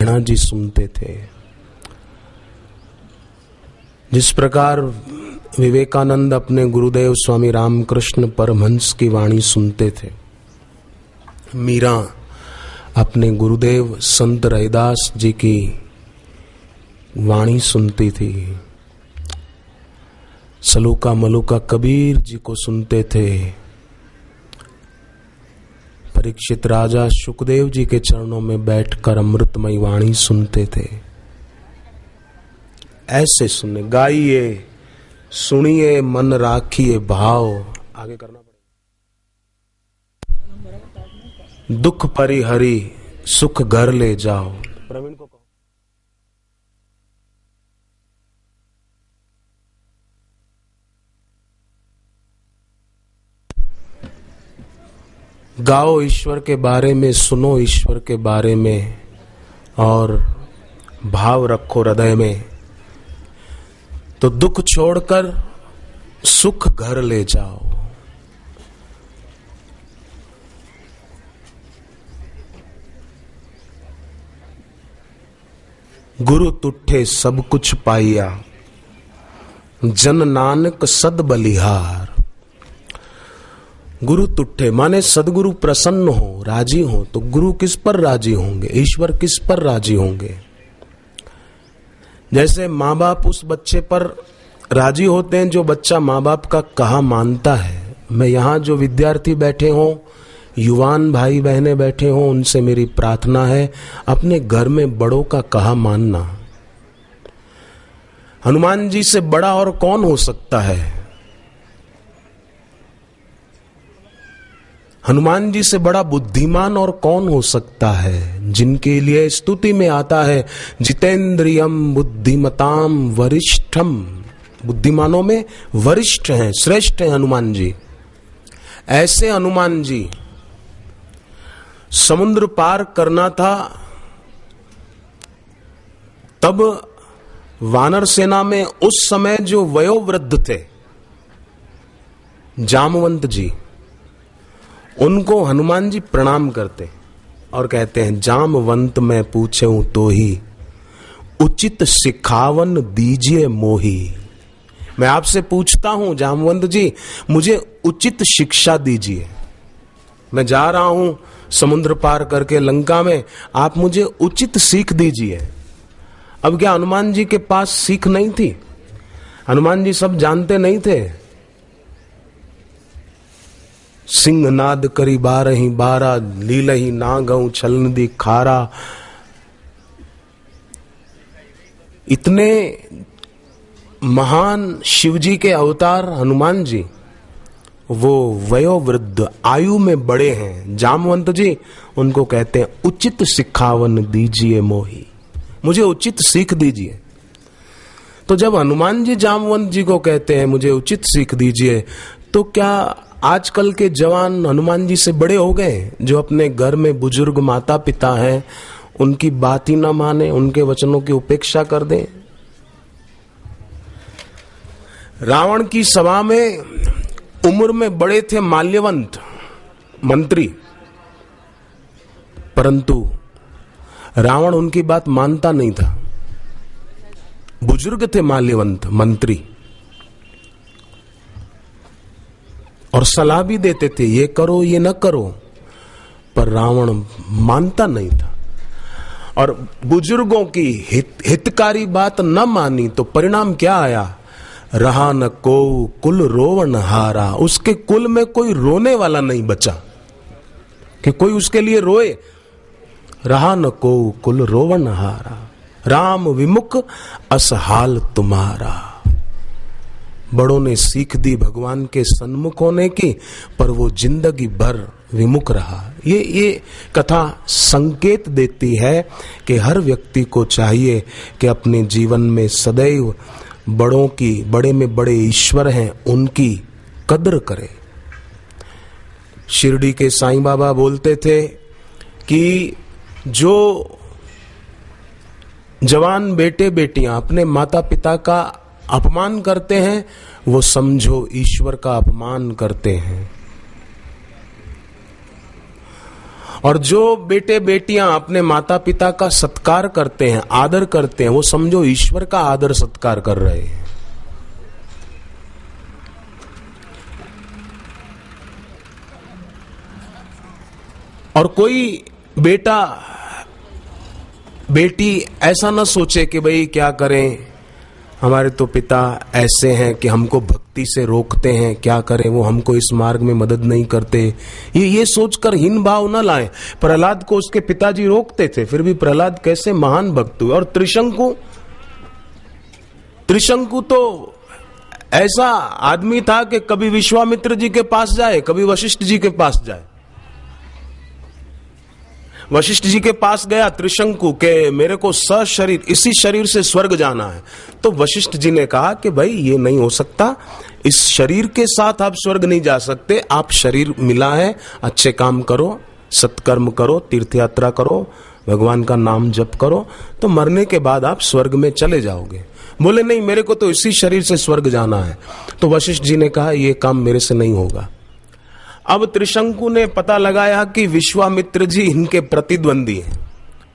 मीणा जी सुनते थे। जिस प्रकार विवेकानंद अपने गुरुदेव स्वामी रामकृष्ण परमहंस की वाणी सुनते थे, मीरा अपने गुरुदेव संत रैदास जी की वाणी सुनती थी, सलूका मलूका कबीर जी को सुनते थे, परीक्षित राजा शुकदेव जी के चरणों में बैठकर अमृतमयी वाणी सुनते थे। ऐसे सुने, गाइए सुनिए मन राखिए भाव। आगे करना पड़ेगा। दुख परिहरी सुख घर ले जाओ। प्रवीण को कहो। गाओ ईश्वर के बारे में, सुनो ईश्वर के बारे में और भाव रखो हृदय में, तो दुख छोड़कर सुख घर ले जाओ। गुरु तुठे सब कुछ पाइया, जन नानक सद बलिहार। गुरु तुठे माने सदगुरु प्रसन्न हो, राजी हो, तो गुरु किस पर राजी होंगे, ईश्वर किस पर राजी होंगे। जैसे माँ बाप उस बच्चे पर राजी होते हैं जो बच्चा माँ बाप का कहा मानता है। मैं यहाँ जो विद्यार्थी बैठे हों, युवान भाई बहनें बैठे हों, उनसे मेरी प्रार्थना है अपने घर में बड़ों का कहा मानना। हनुमान जी से बड़ा और कौन हो सकता है? हनुमान जी से बड़ा बुद्धिमान और कौन हो सकता है? जिनके लिए स्तुति में आता है जितेंद्रियम बुद्धिमताम वरिष्ठम, बुद्धिमानों में वरिष्ठ हैं, श्रेष्ठ हैं हनुमान जी। ऐसे हनुमान जी, समुद्र पार करना था तब वानर सेना में उस समय जो वयोवृद्ध थे जामवंत जी, उनको हनुमान जी प्रणाम करते और कहते हैं, जामवंत मैं पूछूं तो ही उचित सिखावन दीजिए मोही। मैं आपसे पूछता हूं जामवंत जी, मुझे उचित शिक्षा दीजिए। मैं जा रहा हूं समुद्र पार करके लंका में, आप मुझे उचित सीख दीजिए। अब क्या हनुमान जी के पास सीख नहीं थी? हनुमान जी सब जानते नहीं थे? सिंहनाद करी बारही बारा, लीलही ना गऊ छल नदी खारा। इतने महान शिवजी के अवतार हनुमान जी, वो वयोवृद्ध आयु में बड़े हैं। जामवंत जी उनको कहते हैं उचित सिखावन दीजिए मोही, मुझे उचित सीख दीजिए। तो जब हनुमान जी जामवंत जी को कहते हैं मुझे उचित सीख दीजिए, तो क्या आजकल के जवान हनुमान जी से बड़े हो गए, जो अपने घर में बुजुर्ग माता पिता हैं उनकी बात ही ना माने, उनके वचनों की उपेक्षा कर दें? रावण की सभा में उम्र में बड़े थे माल्यवंत मंत्री, परंतु रावण उनकी बात मानता नहीं था। बुजुर्ग थे माल्यवंत मंत्री और सलाह भी देते थे, ये करो ये न करो, पर रावण मानता नहीं था। और बुजुर्गों की हितकारी बात न मानी तो परिणाम क्या आया? रहा न को कुल रोवन हारा। उसके कुल में कोई रोने वाला नहीं बचा कि कोई उसके लिए रोए। रहा न को कुल रोवन हारा, राम विमुख असहाल तुम्हारा। बड़ों ने सीख दी भगवान के सन्मुख होने की, पर वो जिंदगी भर विमुख रहा। ये कथा संकेत देती है कि हर व्यक्ति को चाहिए कि अपने जीवन में सदैव बड़ों की, बड़े में बड़े ईश्वर हैं, उनकी कद्र करे। शिरडी के साईं बाबा बोलते थे कि जो जवान बेटे बेटियां अपने माता पिता का अपमान करते हैं, वो समझो ईश्वर का अपमान करते हैं। और जो बेटे बेटियां अपने माता पिता का सत्कार करते हैं, आदर करते हैं, वो समझो ईश्वर का आदर सत्कार कर रहे हैं। और कोई बेटा बेटी ऐसा ना सोचे कि भाई क्या करें, हमारे तो पिता ऐसे हैं कि हमको भक्ति से रोकते हैं, क्या करें, वो हमको इस मार्ग में मदद नहीं करते। ये सोचकर हीन भाव न लाएं। प्रहलाद को उसके पिताजी रोकते थे, फिर भी प्रहलाद कैसे महान भक्त हुए। और त्रिशंकु तो ऐसा आदमी था कि कभी विश्वामित्र जी के पास जाए, कभी वशिष्ठ जी के पास जाए। वशिष्ठ जी के पास गया त्रिशंकु के मेरे को सशरीर इसी शरीर से स्वर्ग जाना है। तो वशिष्ठ जी ने कहा कि भाई ये नहीं हो सकता, इस शरीर के साथ आप स्वर्ग नहीं जा सकते। आप शरीर मिला है, अच्छे काम करो, सत्कर्म करो, तीर्थ यात्रा करो, भगवान का नाम जप करो, तो मरने के बाद आप स्वर्ग में चले जाओगे। बोले नहीं, मेरे को तो इसी शरीर से स्वर्ग जाना है। तो वशिष्ठ जी ने कहा ये काम मेरे से नहीं होगा। अब त्रिशंकु ने पता लगाया कि विश्वामित्र जी इनके प्रतिद्वंदी हैं,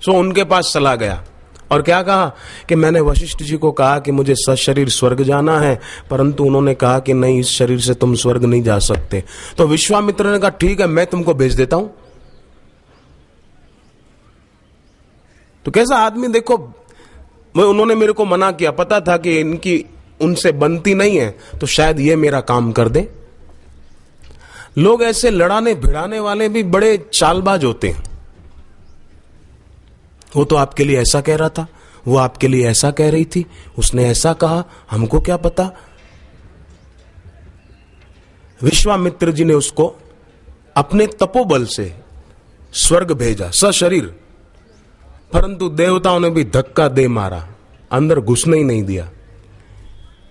सो उनके पास चला गया और क्या कहा कि मैंने वशिष्ठ जी को कहा कि मुझे सशरीर स्वर्ग जाना है, परंतु उन्होंने कहा कि नहीं, इस शरीर से तुम स्वर्ग नहीं जा सकते। तो विश्वामित्र ने कहा ठीक है, मैं तुमको भेज देता हूं। तो कैसा आदमी देखो, उन्होंने मेरे को मना किया, पता था कि इनकी उनसे बनती नहीं है, तो शायद ये मेरा काम कर दे। लोग ऐसे लड़ाने भिड़ाने वाले भी बड़े चालबाज होते हैं। वो तो आपके लिए ऐसा कह रहा था, वो आपके लिए ऐसा कह रही थी, उसने ऐसा कहा, हमको क्या पता। विश्वामित्र जी ने उसको अपने तपोबल से स्वर्ग भेजा सशरीर, परंतु देवताओं ने भी धक्का दे मारा, अंदर घुसने ही नहीं दिया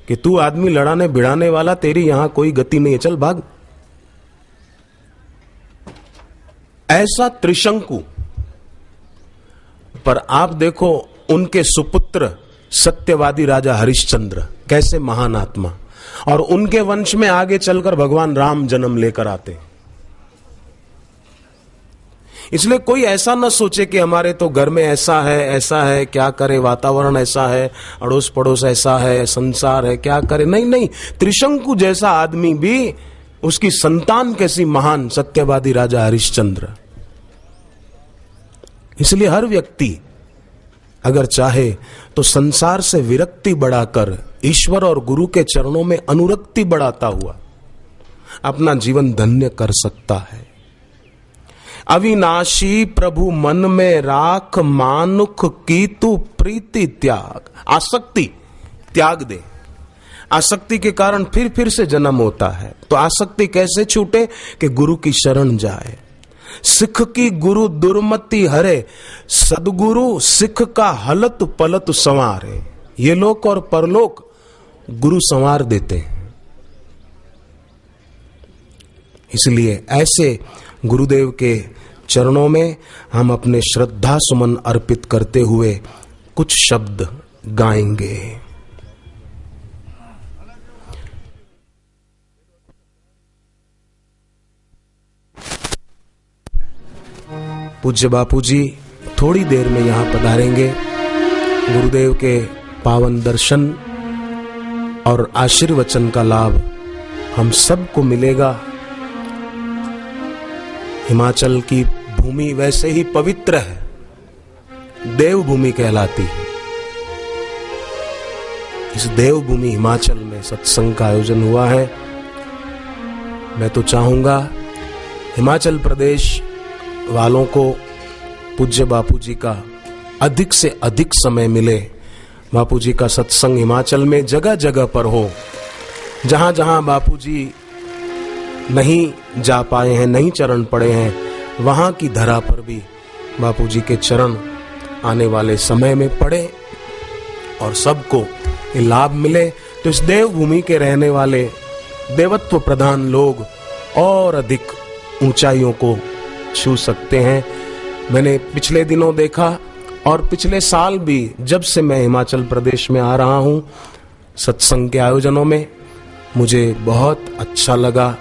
कि तू आदमी लड़ाने भिड़ाने वाला, तेरी यहां कोई गति नहीं है, चल भाग। ऐसा त्रिशंकु। पर आप देखो उनके सुपुत्र सत्यवादी राजा हरिश्चंद्र कैसे महान आत्मा, और उनके वंश में आगे चलकर भगवान राम जन्म लेकर आते। इसलिए कोई ऐसा न सोचे कि हमारे तो घर में ऐसा है, क्या करे, वातावरण ऐसा है, अड़ोस पड़ोस ऐसा है, संसार है, क्या करे। नहीं नहीं, त्रिशंकु जैसा आदमी भी, उसकी संतान कैसी महान, सत्यवादी राजा हरिश्चंद्र। इसलिए हर व्यक्ति अगर चाहे तो संसार से विरक्ति बढ़ाकर ईश्वर और गुरु के चरणों में अनुरक्ति बढ़ाता हुआ अपना जीवन धन्य कर सकता है। अविनाशी प्रभु मन में राख, मानुख की तू प्रीति त्याग। आसक्ति त्याग दे। आसक्ति के कारण फिर से जन्म होता है। तो आसक्ति कैसे छूटे कि गुरु की शरण जाए। सिख की गुरु दुर्मति हरे, सदगुरु सिख का हलत पलत संवारे। ये लोक और परलोक गुरु संवार देते हैं। इसलिए ऐसे गुरुदेव के चरणों में हम अपने श्रद्धा सुमन अर्पित करते हुए कुछ शब्द गाएंगे। पूज्य बापू जी थोड़ी देर में यहां पधारेंगे। गुरुदेव के पावन दर्शन और आशीर्वचन का लाभ हम सबको मिलेगा। हिमाचल की भूमि वैसे ही पवित्र है, देवभूमि कहलाती है। इस देवभूमि हिमाचल में सत्संग का आयोजन हुआ है। मैं तो चाहूंगा हिमाचल प्रदेश वालों को पूज्य बापूजी का अधिक से अधिक समय मिले। बापूजी का सत्संग हिमाचल में जगह जगह पर हो। जहां जहां बापूजी नहीं जा पाए हैं, नहीं चरण पड़े हैं, वहां की धरा पर भी बापूजी के चरण आने वाले समय में पड़े और सबको लाभ मिले। तो इस देवभूमि के रहने वाले देवत्व प्रधान लोग और अधिक ऊंचाइयों को छू सकते हैं। मैंने पिछले दिनों देखा और पिछले साल भी, जब से मैं हिमाचल प्रदेश में आ रहा हूं सत्संग के आयोजनों में, मुझे बहुत अच्छा लगा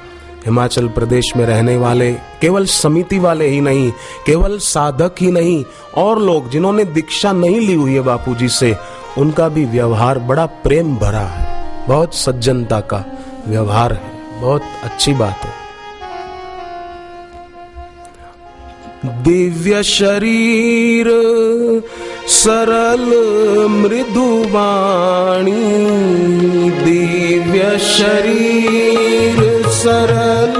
हिमाचल प्रदेश में रहने वाले केवल समिति वाले ही नहीं, केवल साधक ही नहीं, और लोग जिन्होंने दीक्षा नहीं ली हुई है बापूजी से, उनका भी व्यवहार बड़ा प्रेम भरा है, बहुत सज्जनता का व्यवहार है, बहुत अच्छी बात है। दिव्य शरीर सरल मृदु वाणी, दिव्य शरीर सरल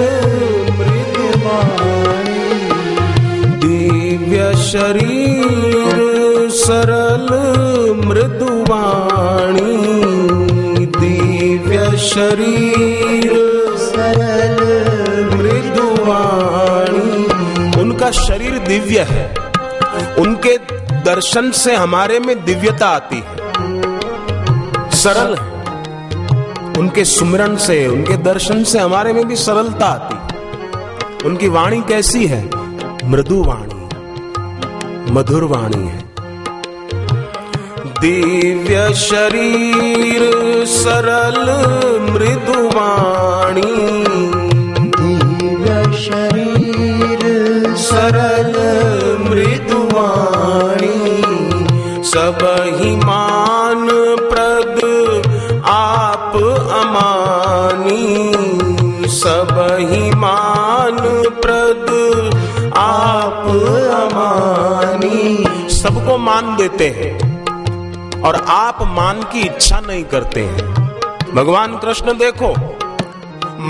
मृदु वाणी, दिव्य शरीर सरल मृदु वाणी, दिव्य शरीर सरल मृदु वाणी। उनका शरीर दिव्य है, उनके दर्शन से हमारे में दिव्यता आती है, सरल है, उनके सुमिरन से, उनके दर्शन से हमारे में भी सरलता आती है। उनकी वाणी कैसी है? मृदु वाणी, मधुर वाणी है। दिव्य शरीर सरल मृदु वाणी, दिव्य शरीर सरल मृदु वाणी, सब ही मान प्रद आप अमानी, सब ही मान प्रद आप अमानी। सबको मान देते हैं और आप मान की इच्छा नहीं करते हैं। भगवान कृष्ण देखो,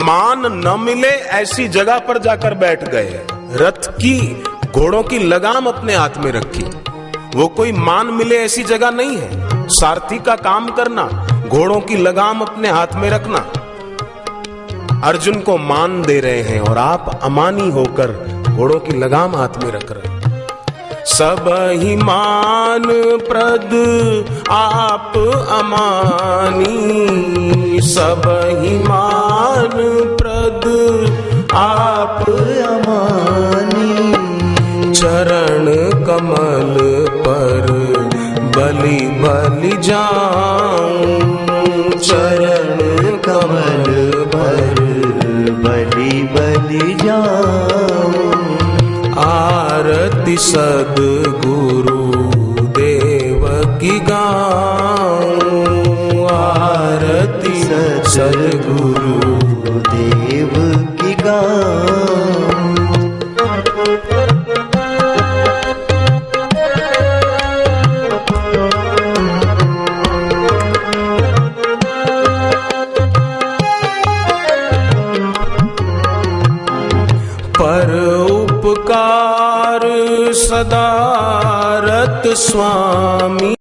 मान न मिले ऐसी जगह पर जाकर बैठ गए, रथ की घोड़ों की लगाम अपने हाथ में रखी। वो कोई मान मिले ऐसी जगह नहीं है। सारथी का काम करना, घोड़ों की लगाम अपने हाथ में रखना। अर्जुन को मान दे रहे हैं और आप अमानी होकर घोड़ों की लगाम हाथ में रख रहे हैं। सब ही मान प्रद आप अमानी, सब ही मान प्रद आप अमानी। चरण कमल पर बलि बलि जाऊं, चरण कमल पर बलि बलि जाऊं। आरती सद्गुरु देव की गाऊं, आरती सद्गुरु देव की गाऊं। पर उपकार सदारत स्वामी।